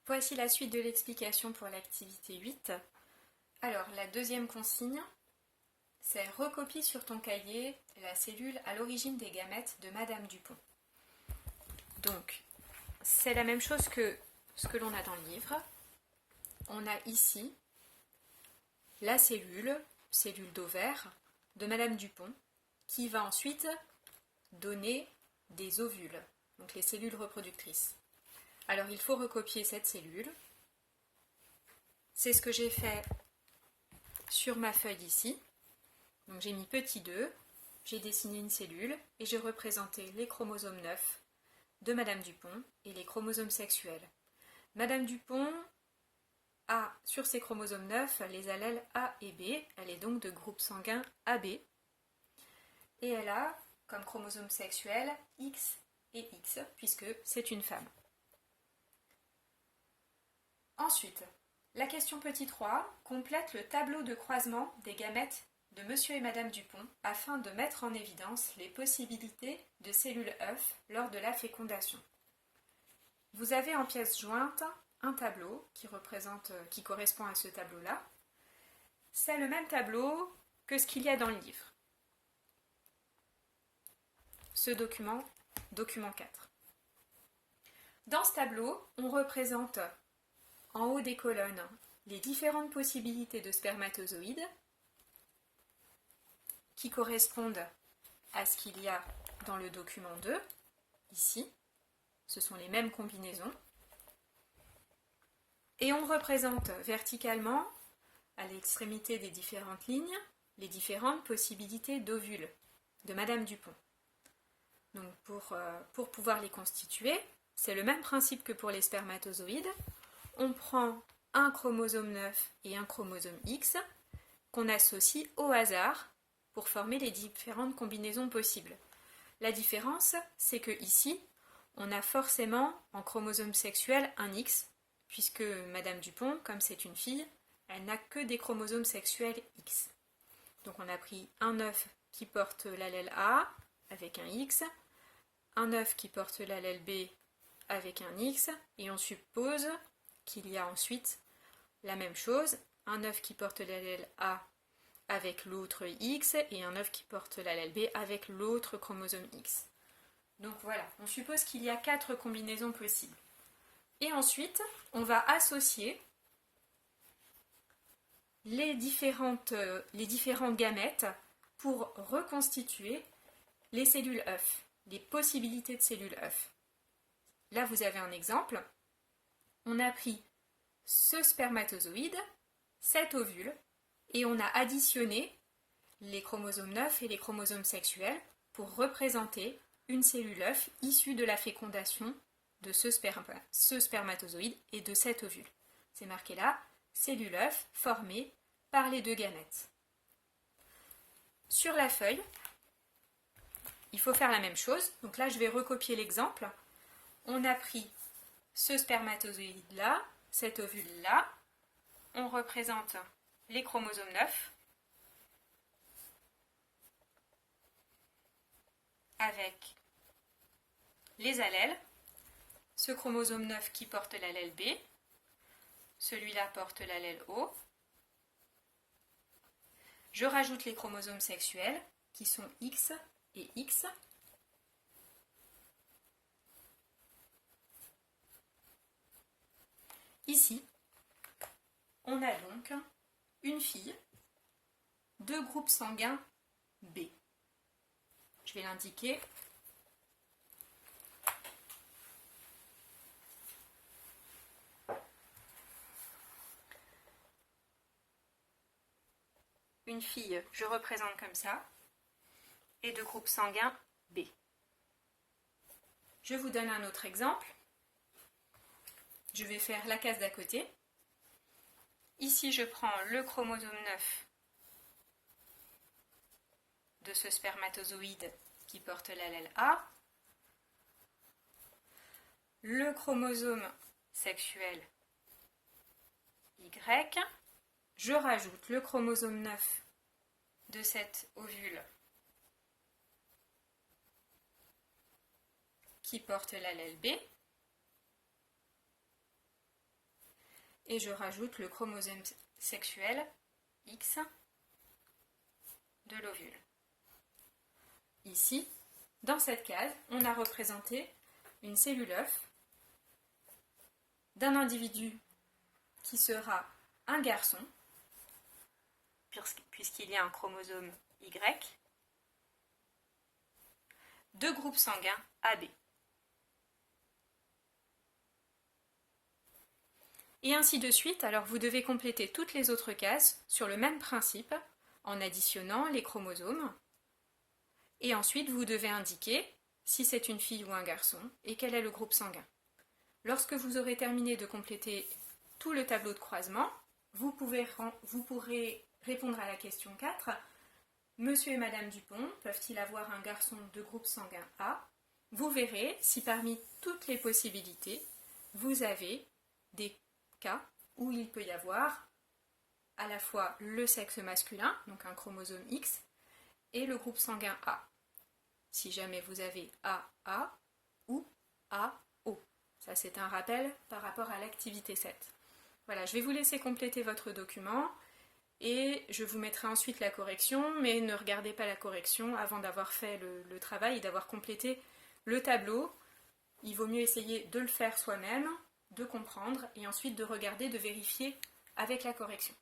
Voici la suite de l'explication pour l'activité 8. Alors, la deuxième consigne, c'est recopie sur ton cahier la cellule à l'origine des gamètes de Madame Dupont. Donc, c'est la même chose que ce que l'on a dans le livre. On a ici la cellule d'ovaire de Madame Dupont, qui va ensuite donner des ovules, donc les cellules reproductrices. Alors il faut recopier cette cellule. C'est ce que j'ai fait sur ma feuille ici. Donc j'ai mis petit 2, j'ai dessiné une cellule et j'ai représenté les chromosomes 9 de Madame Dupont et les chromosomes sexuels. Madame Dupont a sur ses chromosomes 9 les allèles A et B, elle est donc de groupe sanguin AB. Et elle a comme chromosome sexuel X et X, puisque c'est une femme. Ensuite, la question petit 3 complète le tableau de croisement des gamètes de Monsieur et Madame Dupont afin de mettre en évidence les possibilités de cellules œufs lors de la fécondation. Vous avez en pièce jointe un tableau qui correspond à ce tableau-là. C'est le même tableau que ce qu'il y a dans le livre. Ce document 4. Dans ce tableau, on représente en haut des colonnes les différentes possibilités de spermatozoïdes qui correspondent à ce qu'il y a dans le document 2, ici. Ce sont les mêmes combinaisons. Et on représente verticalement, à l'extrémité des différentes lignes, les différentes possibilités d'ovules de Madame Dupont. Donc pour pouvoir les constituer, c'est le même principe que pour les spermatozoïdes. On prend un chromosome 9 et un chromosome X qu'on associe au hasard pour former les différentes combinaisons possibles. La différence, c'est que ici, on a forcément en chromosome sexuel un X, puisque Madame Dupont, comme c'est une fille, elle n'a que des chromosomes sexuels X. Donc on a pris un œuf qui porte l'allèle A avec un X, un œuf qui porte l'allèle B avec un X, et on suppose qu'il y a ensuite la même chose, un œuf qui porte l'allèle A avec l'autre X et un œuf qui porte l'allèle B avec l'autre chromosome X. Donc voilà, on suppose qu'il y a 4 combinaisons possibles. Et ensuite, on va associer les différents gamètes pour reconstituer les cellules œufs, les possibilités de cellules œufs. Là, vous avez un exemple. On a pris ce spermatozoïde, cet ovule, et on a additionné les chromosomes 9 et les chromosomes sexuels pour représenter une cellule œuf issue de la fécondation de ce spermatozoïde et de cet ovule. C'est marqué là, cellule œuf formée par les deux gamètes. Sur la feuille, il faut faire la même chose. Donc là, je vais recopier l'exemple. On a pris ce spermatozoïde-là, cet ovule-là. On représente les chromosomes 9 avec les allèles. Ce chromosome 9 qui porte l'allèle B, celui-là porte l'allèle O. Je rajoute les chromosomes sexuels qui sont X et X. Ici, on a donc une fille de groupe sanguin B. Je vais l'indiquer. Une fille, je représente comme ça, et de groupe sanguin B. Je vous donne un autre exemple. Je vais faire la case d'à côté. Ici, je prends le chromosome 9 de ce spermatozoïde qui porte l'allèle A, le chromosome sexuel Y, je rajoute le chromosome 9 de cet ovule qui porte l'allèle B, et je rajoute le chromosome sexuel X de l'ovule. Ici, dans cette case, on a représenté une cellule œuf d'un individu qui sera un garçon, puisqu'il y a un chromosome Y, de groupe sanguin AB. Et ainsi de suite, alors vous devez compléter toutes les autres cases sur le même principe, en additionnant les chromosomes. Et ensuite, vous devez indiquer si c'est une fille ou un garçon et quel est le groupe sanguin. Lorsque vous aurez terminé de compléter tout le tableau de croisement, vous pourrez répondre à la question 4. Monsieur et Madame Dupont peuvent-ils avoir un garçon de groupe sanguin A? Vous verrez si parmi toutes les possibilités, vous avez des cas où il peut y avoir à la fois le sexe masculin, donc un chromosome X, et le groupe sanguin A. Si jamais vous avez AA ou AO. Ça, c'est un rappel par rapport à l'activité 7. Voilà, je vais vous laisser compléter votre document et je vous mettrai ensuite la correction, mais ne regardez pas la correction avant d'avoir fait le travail et d'avoir complété le tableau. Il vaut mieux essayer de le faire soi-même, de comprendre et ensuite de regarder, de vérifier avec la correction.